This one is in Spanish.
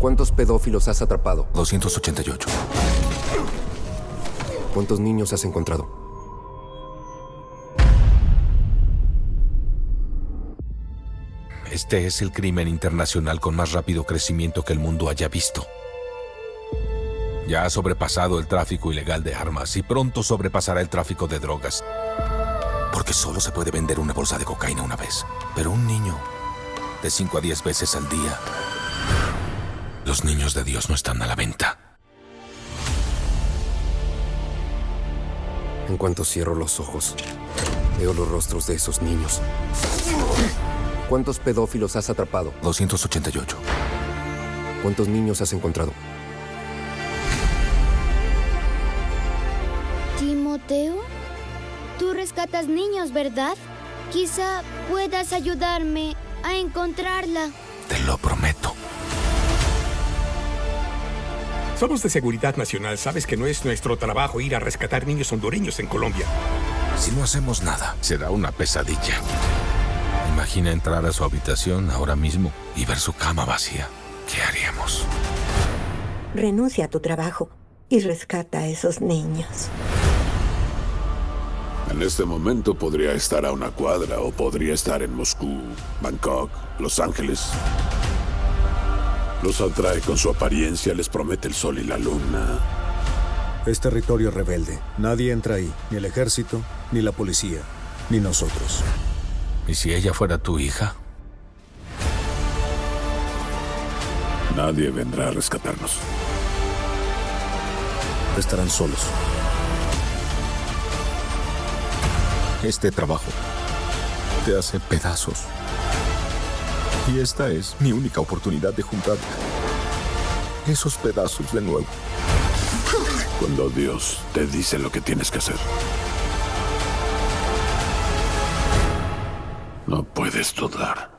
¿Cuántos pedófilos has atrapado? 288. ¿Cuántos niños has encontrado? Este es el crimen internacional con más rápido crecimiento que el mundo haya visto. Ya ha sobrepasado el tráfico ilegal de armas y pronto sobrepasará el tráfico de drogas. Porque solo se puede vender una bolsa de cocaína una vez. Pero un niño, de 5 a 10 veces al día. Los niños de Dios no están a la venta. En cuanto cierro los ojos, veo los rostros de esos niños. ¿Cuántos pedófilos has atrapado? 288. ¿Cuántos niños has encontrado? Timoteo, tú rescatas niños, ¿verdad? Quizá puedas ayudarme a encontrarla. Te lo prometo. Somos de Seguridad Nacional. Sabes que no es nuestro trabajo ir a rescatar niños hondureños en Colombia. Si no hacemos nada, será una pesadilla. Imagina entrar a su habitación ahora mismo y ver su cama vacía. ¿Qué haríamos? Renuncia a tu trabajo y rescata a esos niños. En este momento podría estar a una cuadra o podría estar en Moscú, Bangkok, Los Ángeles. Los atrae con su apariencia, les promete el sol y la luna. Es territorio rebelde. Nadie entra ahí, ni el ejército, ni la policía, ni nosotros. ¿Y si ella fuera tu hija? Nadie vendrá a rescatarnos. Estarán solos. Este trabajo te hace pedazos. Y esta es mi única oportunidad de juntar esos pedazos de nuevo. Cuando Dios te dice lo que tienes que hacer, no puedes dudar.